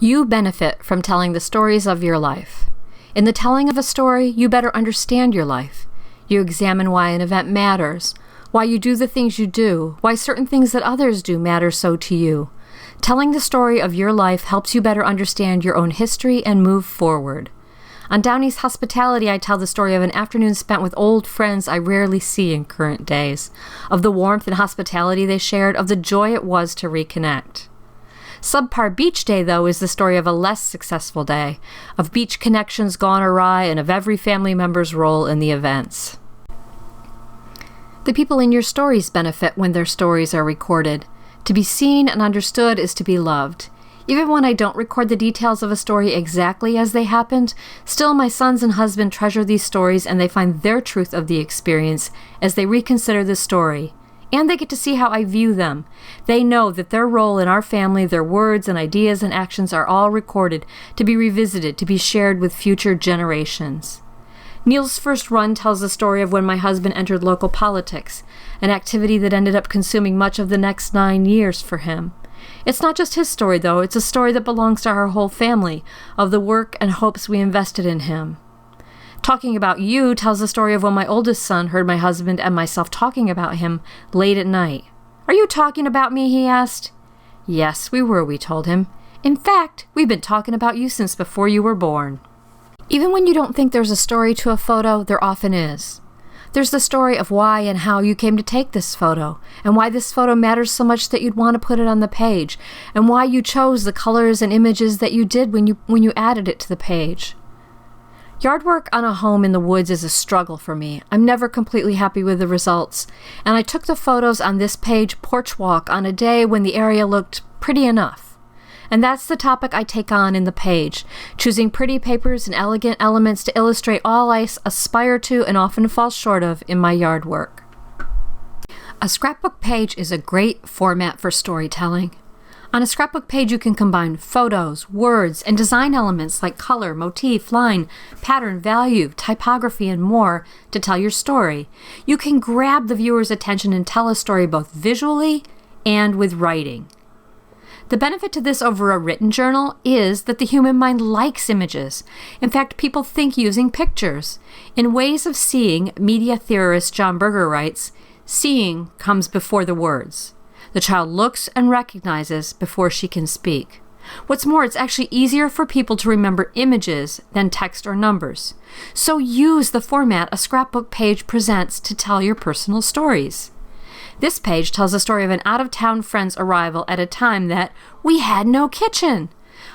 You benefit from telling the stories of your life. In the telling of a story, you better understand your life. You examine why an event matters, why you do the things you do, why certain things that others do matter so to you. Telling the story of your life helps you better understand your own history and move forward. On Downey's Hospitality, I tell the story of an afternoon spent with old friends I rarely see in current days, of the warmth and hospitality they shared, of the joy it was to reconnect. Subpar Beach Day, though, is the story of a less successful day, of beach connections gone awry, and of every family member's role in the events. The people in your stories benefit when their stories are recorded. To be seen and understood is to be loved. Even when I don't record the details of a story exactly as they happened, still my sons and husband treasure these stories and they find their truth of the experience as they reconsider the story. And they get to see how I view them. They know that their role in our family, their words and ideas and actions are all recorded, to be revisited, to be shared with future generations. Neil's first run tells the story of when my husband entered local politics, an activity that ended up consuming much of the next 9 years for him. It's not just his story, though. It's a story that belongs to our whole family, of the work and hopes we invested in him. Talking About You tells the story of when my oldest son heard my husband and myself talking about him late at night. "Are you talking about me?" he asked. "Yes, we were," we told him. "In fact, we've been talking about you since before you were born." Even when you don't think there's a story to a photo, there often is. There's the story of why and how you came to take this photo, and why this photo matters so much that you'd want to put it on the page, and why you chose the colors and images that you did when you added it to the page. Yard work on a home in the woods is a struggle for me. I'm never completely happy with the results, and I took the photos on this page, Porch Walk, on a day when the area looked pretty enough. And that's the topic I take on in the page, choosing pretty papers and elegant elements to illustrate all I aspire to and often fall short of in my yard work. A scrapbook page is a great format for storytelling. On a scrapbook page, you can combine photos, words, and design elements like color, motif, line, pattern, value, typography, and more to tell your story. You can grab the viewer's attention and tell a story both visually and with writing. The benefit to this over a written journal is that the human mind likes images. In fact, people think using pictures. In Ways of Seeing, media theorist John Berger writes, "Seeing comes before the words. The child looks and recognizes before she can speak. What's more, it's actually easier for people to remember images than text or numbers. So use the format a scrapbook page presents to tell your personal stories." This page tells the story of an out-of-town friend's arrival at a time that we had no kitchen.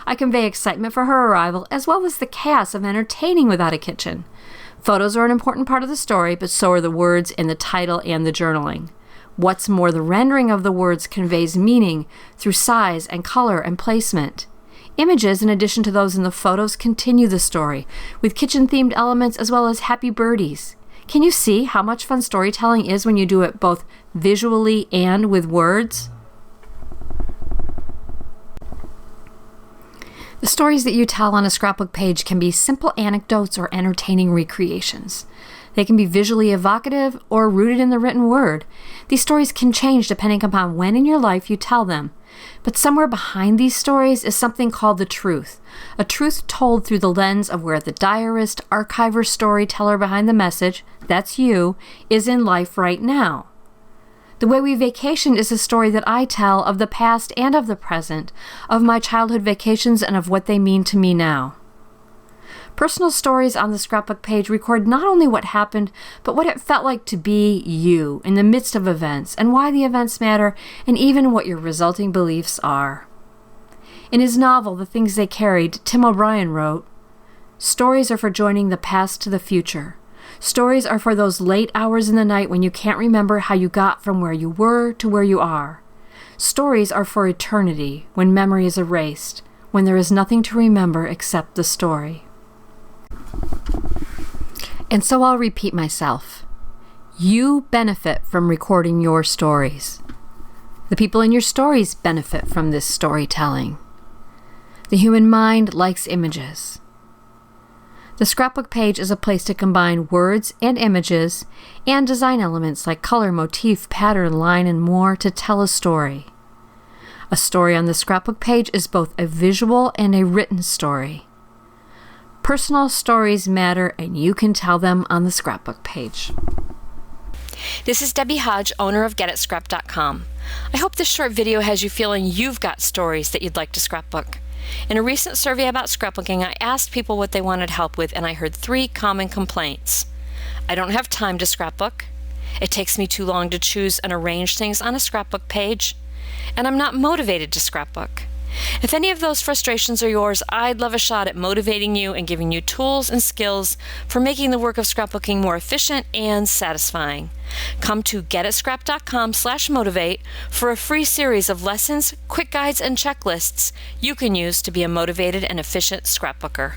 I convey excitement for her arrival as well as the chaos of entertaining without a kitchen. Photos are an important part of the story, but so are the words in the title and the journaling. What's more, the rendering of the words conveys meaning through size and color and placement. Images, in addition to those in the photos, continue the story, with kitchen-themed elements as well as happy birdies. Can you see how much fun storytelling is when you do it both visually and with words? The stories that you tell on a scrapbook page can be simple anecdotes or entertaining recreations. They can be visually evocative or rooted in the written word. These stories can change depending upon when in your life you tell them. But somewhere behind these stories is something called the truth, a truth told through the lens of where the diarist, archiver, storyteller behind the message, that's you, is in life right now. The Way We Vacationed is a story that I tell of the past and of the present, of my childhood vacations and of what they mean to me now. Personal stories on the scrapbook page record not only what happened, but what it felt like to be you in the midst of events, and why the events matter, and even what your resulting beliefs are. In his novel, The Things They Carried, Tim O'Brien wrote, "Stories are for joining the past to the future. Stories are for those late hours in the night when you can't remember how you got from where you were to where you are. Stories are for eternity, when memory is erased, when there is nothing to remember except the story." And so I'll repeat myself. You benefit from recording your stories. The people in your stories benefit from this storytelling. The human mind likes images. The scrapbook page is a place to combine words and images and design elements like color, motif, pattern, line, and more to tell a story. A story on the scrapbook page is both a visual and a written story. Personal stories matter, and you can tell them on the scrapbook page. This is Debbie Hodge, owner of GetItScrap.com. I hope this short video has you feeling you've got stories that you'd like to scrapbook. In a recent survey about scrapbooking, I asked people what they wanted help with, and I heard 3 common complaints. I don't have time to scrapbook. It takes me too long to choose and arrange things on a scrapbook page. And I'm not motivated to scrapbook. If any of those frustrations are yours, I'd love a shot at motivating you and giving you tools and skills for making the work of scrapbooking more efficient and satisfying. Come to GetItScrap.com/motivate for a free series of lessons, quick guides, and checklists you can use to be a motivated and efficient scrapbooker.